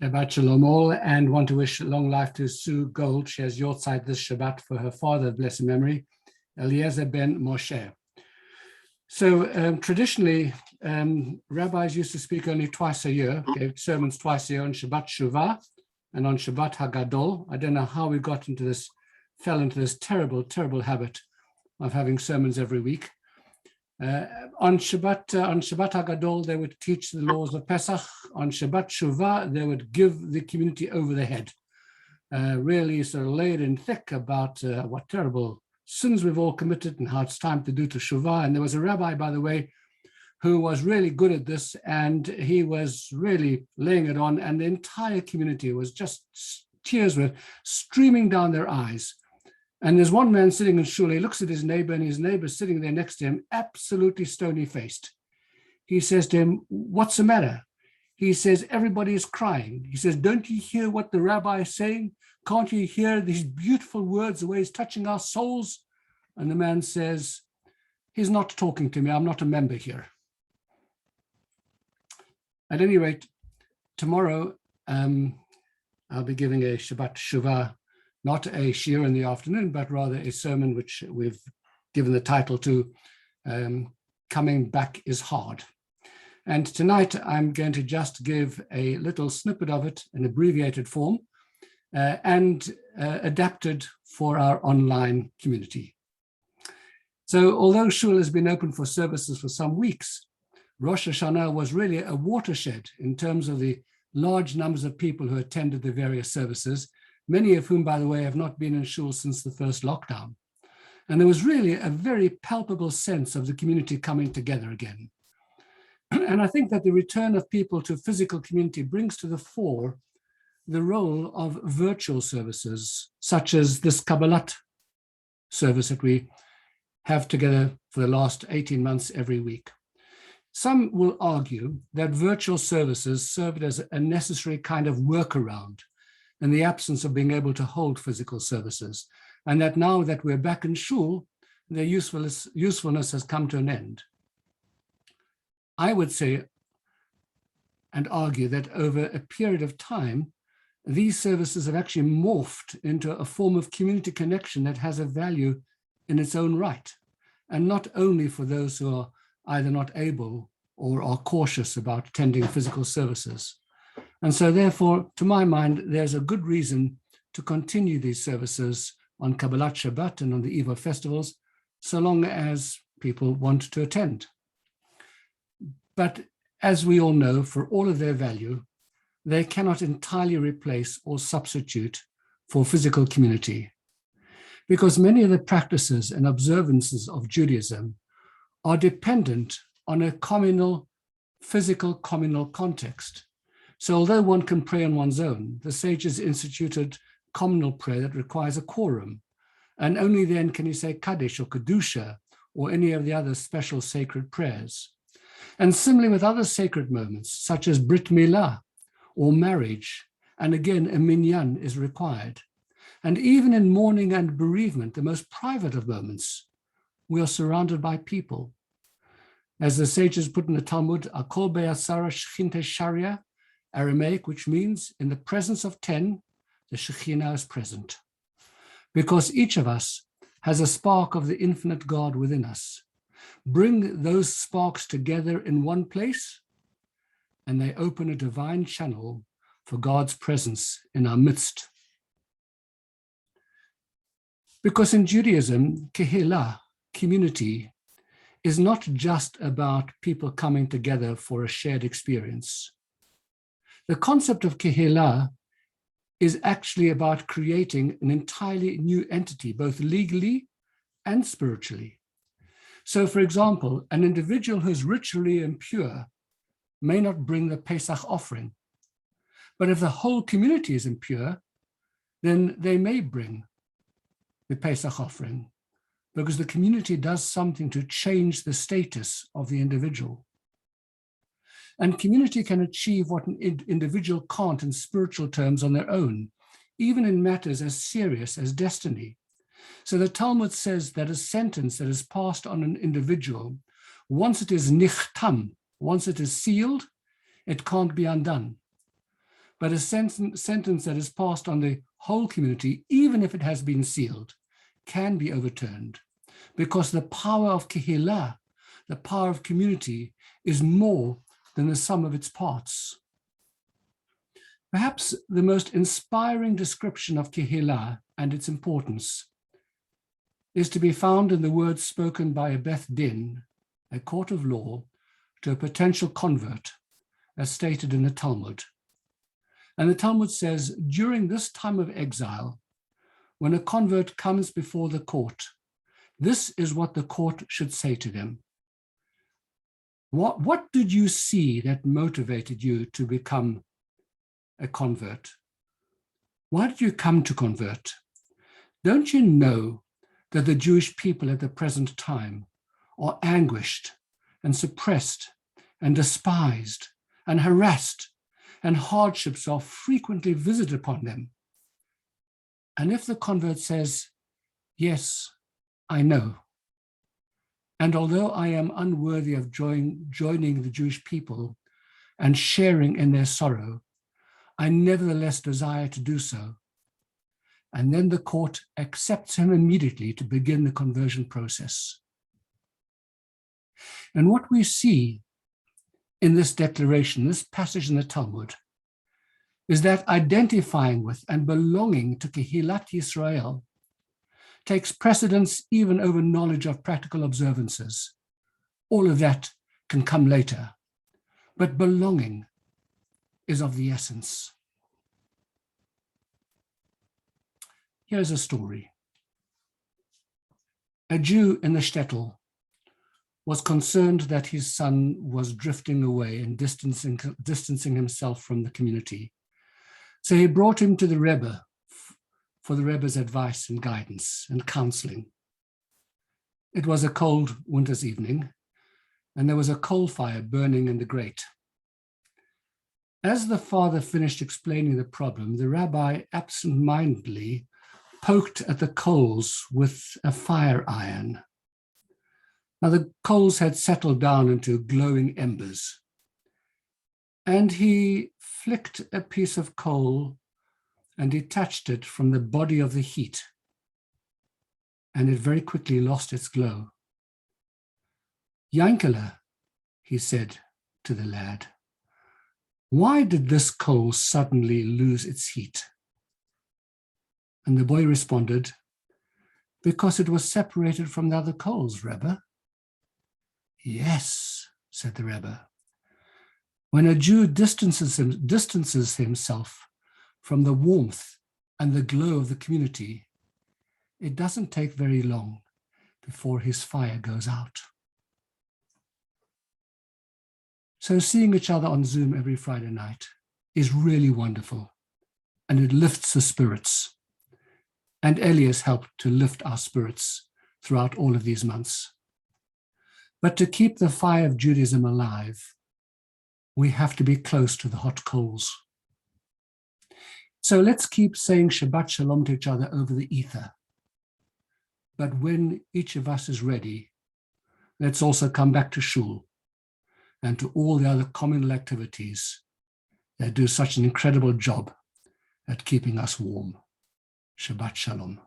Shabbat Shalom all, and want to wish long life to Sue Gold. She has Yortzeit this Shabbat for her father of blessed memory, Eliezer ben Moshe. So traditionally, rabbis used to speak only twice a year, gave sermons twice a year on Shabbat Shuvah and on Shabbat Hagadol. I don't know how we fell into this terrible, terrible habit of having sermons every week. On Shabbat Hagadol, they would teach the laws of Pesach. On Shabbat Shuvah, they would give the community over the head, really sort of laid in thick about what terrible sins we've all committed and how it's time to do to Shuvah. And there was a rabbi, by the way, who was really good at this, and he was really laying it on, and the entire community was just, tears were streaming down their eyes. And there's one man sitting in shul, he looks at his neighbor, and his neighbor's sitting there next to him, absolutely stony-faced. He says to him, "What's the matter?" He says, "Everybody is crying." He says, "Don't you hear what the rabbi is saying? Can't you hear these beautiful words, the way he's touching our souls?" And the man says, "He's not talking to me, I'm not a member here." At any rate, tomorrow, I'll be giving a Shabbat Shuvah, not a shiur in the afternoon, but rather a sermon which we've given the title to, Coming Back is Hard. And tonight I'm going to just give a little snippet of it in abbreviated form and adapted for our online community. So although shul has been open for services for some weeks, Rosh Hashanah was really a watershed in terms of the large numbers of people who attended the various services, many of whom, by the way, have not been in shul since the first lockdown. And there was really a very palpable sense of the community coming together again. And I think that the return of people to physical community brings to the fore the role of virtual services, such as this Kabbalat service that we have together for the last 18 months every week. Some will argue that virtual services served as a necessary kind of workaround in the absence of being able to hold physical services, and that now that we're back in shul, their usefulness has come to an end. I would say and argue that over a period of time, these services have actually morphed into a form of community connection that has a value in its own right, and not only for those who are either not able or are cautious about attending physical services. And so therefore, to my mind, there's a good reason to continue these services on Kabbalat Shabbat and on the eve of festivals, so long as people want to attend. But as we all know, for all of their value, they cannot entirely replace or substitute for physical community, because many of the practices and observances of Judaism are dependent on a communal, physical communal context. So although one can pray on one's own, the sages instituted communal prayer that requires a quorum, and only then can you say Kaddish or Kedusha or any of the other special sacred prayers. And similarly with other sacred moments, such as Brit Milah or marriage, and again, a minyan is required. And even in mourning and bereavement, the most private of moments, we are surrounded by people. As the sages put in the Talmud, Akol be'asara shechinte sharia, Aramaic, which means in the presence of 10, the Shekhinah is present. Because each of us has a spark of the infinite God within us. Bring those sparks together in one place, and they open a divine channel for God's presence in our midst. Because in Judaism, Kehillah, community, is not just about people coming together for a shared experience. The concept of Kehillah is actually about creating an entirely new entity, both legally and spiritually. So, for example, an individual who's ritually impure may not bring the Pesach offering. But if the whole community is impure, then they may bring the Pesach offering, because the community does something to change the status of the individual. And community can achieve what an individual can't in spiritual terms on their own, even in matters as serious as destiny. So the Talmud says that a sentence that is passed on an individual, once it is nichtam, once it is sealed, it can't be undone. but a sentence that is passed on the whole community, even if it has been sealed, can be overturned, because the power of Kehillah, the power of community, is more than the sum of its parts. Perhaps the most inspiring description of Kehillah and its importance is to be found in the words spoken by a Beth Din, a court of law, to a potential convert, as stated in the Talmud. And the Talmud says, during this time of exile, when a convert comes before the court, this is what the court should say to them. What did you see that motivated you to become a convert? Why did you come to convert? Don't you know that the Jewish people at the present time are anguished and suppressed and despised and harassed, and hardships are frequently visited upon them? And if the convert says, yes, I know, and although I am unworthy of joining the Jewish people and sharing in their sorrow, I nevertheless desire to do so. And then the court accepts him immediately to begin the conversion process. And what we see in this declaration, this passage in the Talmud, is that identifying with and belonging to Kehillat Yisrael takes precedence even over knowledge of practical observances. All of that can come later, but belonging is of the essence. Here's a story. A Jew in the shtetl was concerned that his son was drifting away and distancing himself from the community. So he brought him to the Rebbe for the Rebbe's advice and guidance and counseling. It was a cold winter's evening, and there was a coal fire burning in the grate. As the father finished explaining the problem, the rabbi absent-mindedly poked at the coals with a fire iron. Now the coals had settled down into glowing embers, and he flicked a piece of coal and detached it from the body of the heat, and it very quickly lost its glow. Yankele, he said to the lad, why did this coal suddenly lose its heat? And the boy responded, because it was separated from the other coals, Rebbe. Yes, said the Rebbe. When a Jew distances himself from the warmth and the glow of the community, it doesn't take very long before his fire goes out. So seeing each other on Zoom every Friday night is really wonderful, and it lifts the spirits. And Elias helped to lift our spirits throughout all of these months. But to keep the fire of Judaism alive, we have to be close to the hot coals. So let's keep saying Shabbat Shalom to each other over the ether. But when each of us is ready, let's also come back to Shul and to all the other communal activities that do such an incredible job at keeping us warm. Shabbat Shalom.